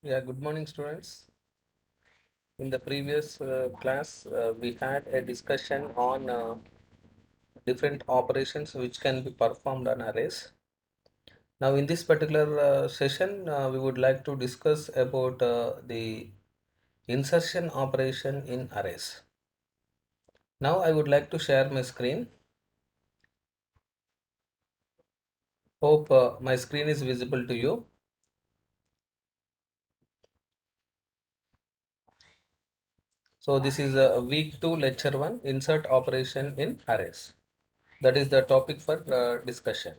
Yeah, good morning, students. In the previous class, we had a discussion on different operations which can be performed on arrays. Now, in this particular session, we would like to discuss about the insertion operation in arrays. Now, I would like to share my screen. Hope my screen is visible to you. So, this is week 2, lecture 1, insert operation in arrays. That is the topic for discussion.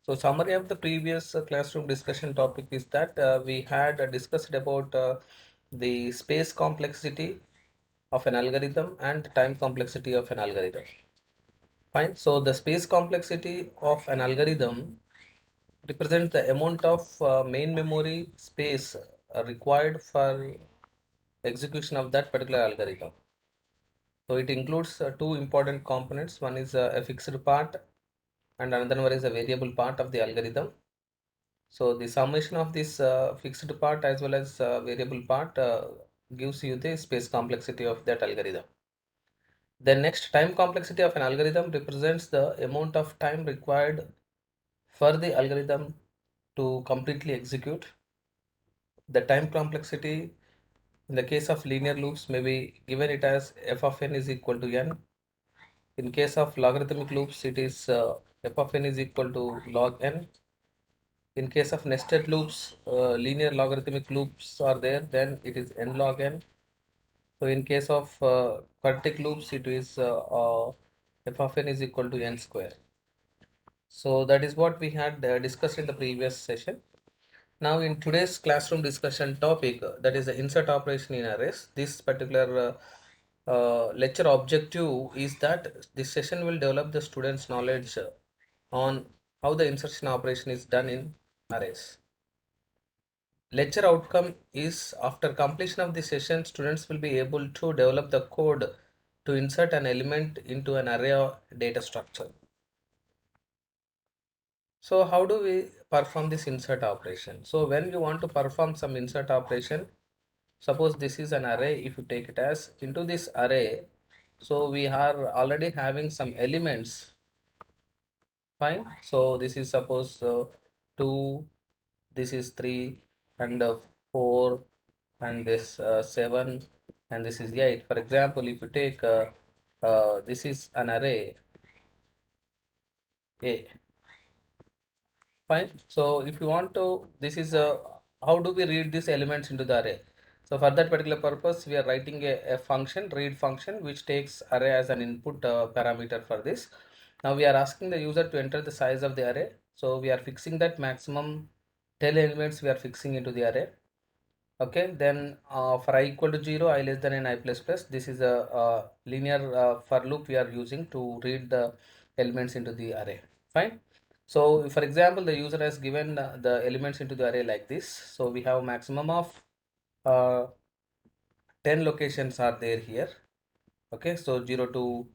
So summary of the previous classroom discussion topic is that we had discussed about the space complexity of an algorithm and time complexity of an algorithm. Fine. So the space complexity of an algorithm represents the amount of main memory space required for execution of that particular algorithm. So it includes two important components. One is a fixed part and another one is a variable part of the algorithm. So the summation of this fixed part as well as variable part gives you the space complexity of that algorithm. The next, time complexity of an algorithm represents the amount of time required for the algorithm to completely execute. The time complexity in the case of linear loops may be given it as f of n is equal to n. In case of logarithmic loops, it is f of n is equal to log n. In case of nested loops, linear logarithmic loops are there, then it is n log n. So in case of quadratic loops, it is f of n is equal to n square. So that is what we had discussed in the previous session. Now in today's classroom discussion topic, that is the insert operation in arrays. This particular lecture objective is that this session will develop the students' knowledge on how the insertion operation is done in arrays. Lecture outcome is after completion of the session, students will be able to develop the code to insert an element into an array data structure. So how do we perform this insert operation? So when you want to perform some insert operation, suppose this is an array, if you take it as into this array, so we are already having some elements. Fine. So this is suppose 2, this is 3 and 4 and this 7 and this is 8. For example, if you take this is an array A. Fine. So if you want to, this is how do we read these elements into the array? So for that particular purpose, we are writing a function, read function, which takes array as an input parameter for this. Now we are asking the user to enter the size of the array. So we are fixing that maximum 10 elements we are fixing into the array. Okay, then for I equal to 0, I less than n, I plus plus. This is a linear for loop we are using to read the elements into the array. Fine. So for example, the user has given the elements into the array like this. So we have maximum of uh, 10 locations are there here. Okay, so 0 to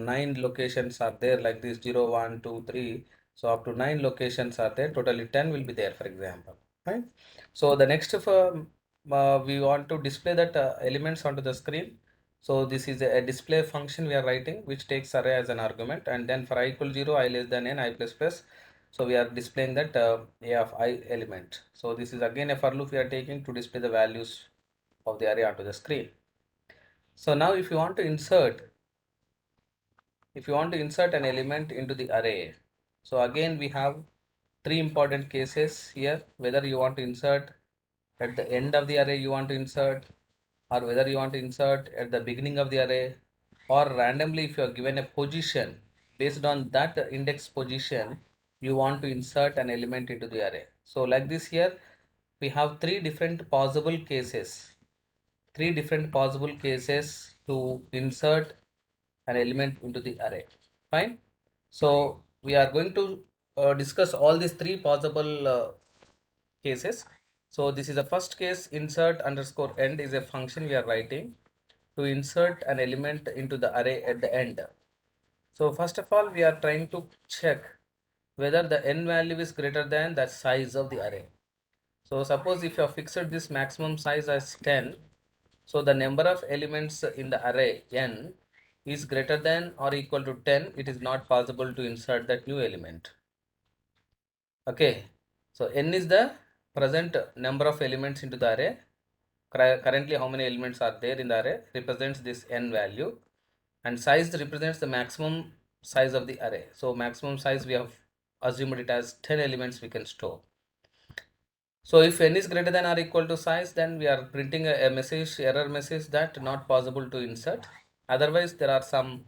9 locations are there like this, 0, 1, 2, 3. So up to 9 locations are there. Totally 10 will be there, for example. Right. So the next we want to display that elements onto the screen. So this is a display function we are writing, which takes array as an argument, and then for I equal 0, I less than n, I plus plus. So we are displaying that a of I element. So this is again a for loop we are taking to display the values of the array onto the screen. So now if you want to insert an element into the array, so again we have three important cases here, whether you want to insert at the end of the array you want to insert, or whether you want to insert at the beginning of the array, or randomly if you are given a position, based on that index position you want to insert an element into the array. So like this here we have three different possible cases to insert an element into the array. Fine. So we are going to discuss all these three possible cases. So this is the first case, insert underscore end is a function we are writing to insert an element into the array at the end. So first of all, we are trying to check whether the n value is greater than the size of the array. So suppose if you have fixed this maximum size as 10, so the number of elements in the array n is greater than or equal to 10, it is not possible to insert that new element. Okay, so n is the present number of elements into the array. Currently how many elements are there in the array represents this n value, and size represents the maximum size of the array. So maximum size we have assumed it as 10 elements we can store. So if n is greater than or equal to size, then we are printing a message, error message, that not possible to insert. Otherwise, there are some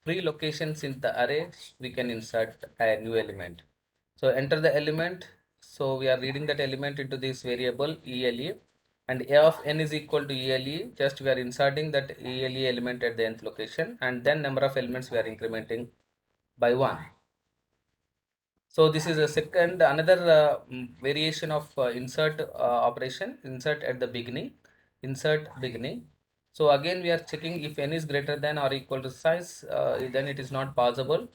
free locations in the array we can insert a new element. So enter the element. So we are reading that element into this variable ELE, and a of n is equal to ELE. Just we are inserting that ELE element at the nth location, and then number of elements we are incrementing by 1. So this is a second, another variation of insert operation, insert at the beginning, insert beginning. So again we are checking if n is greater than or equal to size, then it is not possible.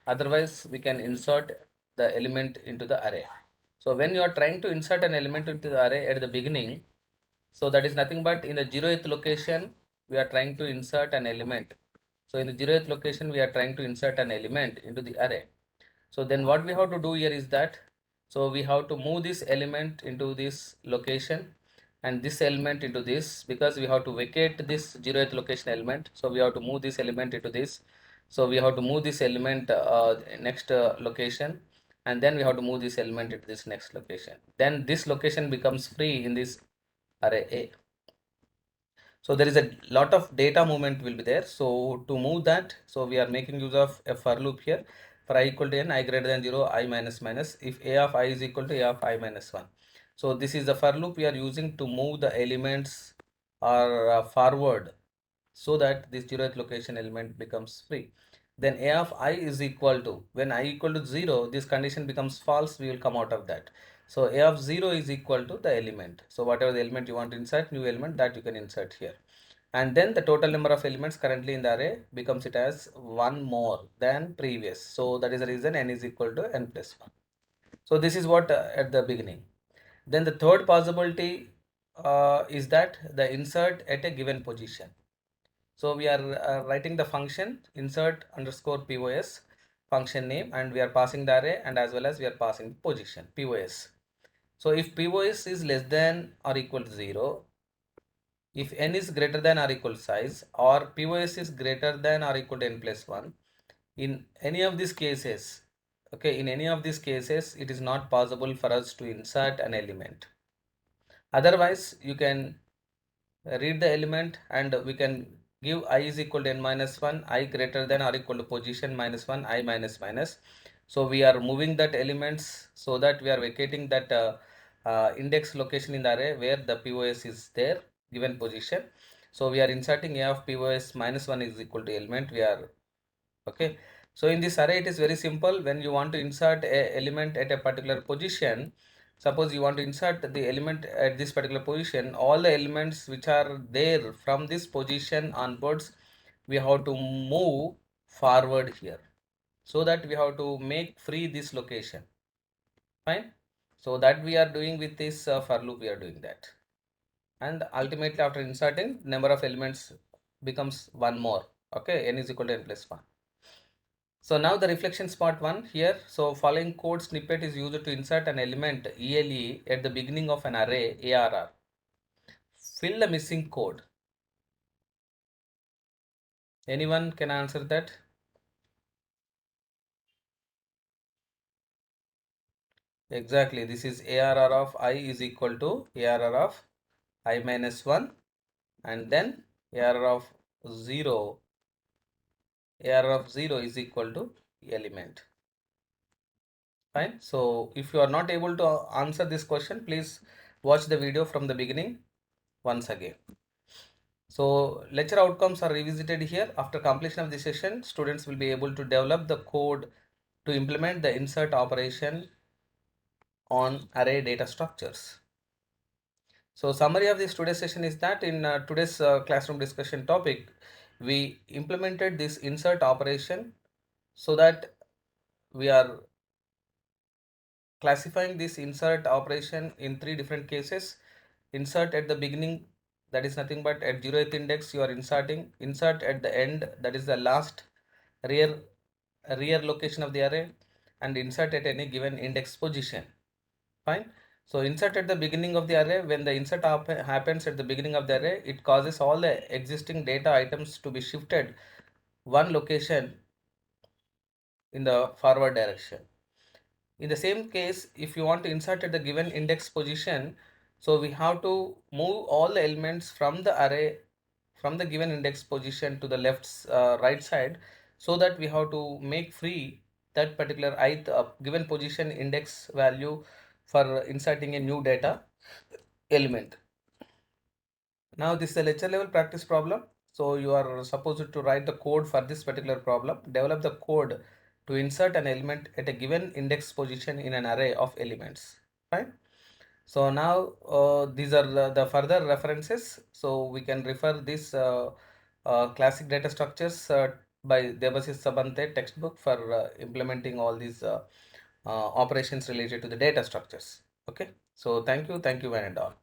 Otherwise we can insert the element into the array. So when you are trying to insert an element into the array at the beginning, so that is nothing but in the 0th location we are trying to insert an element. So in the 0th location we are trying to insert an element into the array. So then what we have to do here is that, so we have to move this element into this location and this element into this, because we have to vacate this 0th location element. So we have to move this element into this. So we have to move this element next location, and then we have to move this element into this next location. Then this location becomes free in this array A. So there is a lot of data movement will be there. So to move that, so we are making use of a for loop here. For I equal to n, I greater than 0, I minus minus, if a of I is equal to a of I minus 1. So this is the for loop we are using to move the elements or forward, so that this 0th location element becomes free. Then a of I is equal to, when I equal to 0, this condition becomes false, we will come out of that. So a of 0 is equal to the element. So whatever the element you want to insert, new element, that you can insert here. And then the total number of elements currently in the array becomes it as 1 more than previous. So that is the reason n is equal to n plus 1. So this is what at the beginning. Then the third possibility is that the insert at a given position. So we are writing the function insert underscore POS function name, and we are passing the array, and as well as we are passing position POS. So if POS is less than or equal to 0, if n is greater than or equal to size, or POS is greater than or equal to n plus 1, in any of these cases, okay, in any of these cases, it is not possible for us to insert an element. Otherwise, you can read the element and we can give I is equal to n minus 1, I greater than or equal to position minus 1, I minus minus. So we are moving that elements so that we are vacating that index location in the array where the POS is there, given position. So we are inserting a of POS minus 1 is equal to element, we are okay. So in this array it is very simple. When you want to insert a element at a particular position, suppose you want to insert the element at this particular position, all the elements which are there from this position onwards, we have to move forward here, so that we have to make free this location. Fine. So that we are doing with this for loop, we are doing that, and ultimately after inserting, number of elements becomes one more. Okay, n is equal to n plus 1. So now the reflections part 1 here. So following code snippet is used to insert an element ELE at the beginning of an array ARR. Fill the missing code. Anyone can answer that? Exactly. This is ARR of I is equal to ARR of I minus 1, and then ARR of 0. ARR of 0 is equal to element. Fine. So if you are not able to answer this question, please watch the video from the beginning once again. So lecture outcomes are revisited here. After completion of the session, students will be able to develop the code to implement the insert operation on array data structures. So summary of this today's session is that in today's classroom discussion topic, we implemented this insert operation so that we are classifying this insert operation in three different cases. Insert at the beginning, that is nothing but at 0th index you are inserting. Insert at the end, that is the last rear location of the array, and insert at any given index position. Fine. So insert at the beginning of the array. When the insert happens at the beginning of the array, it causes all the existing data items to be shifted one location in the forward direction. In the same case, if you want to insert at the given index position, so we have to move all the elements from the array from the given index position to the left right side, so that we have to make free that particular ith given position index value for inserting a new data element. Now this is a lecture level practice problem. So you are supposed to write the code for this particular problem. Develop the code to insert an element at a given index position in an array of elements. Fine. So now these are the further references. So we can refer this classic data structures by Debasish Sabante textbook for implementing all these operations related to the data structures. Okay. So thank you one and all.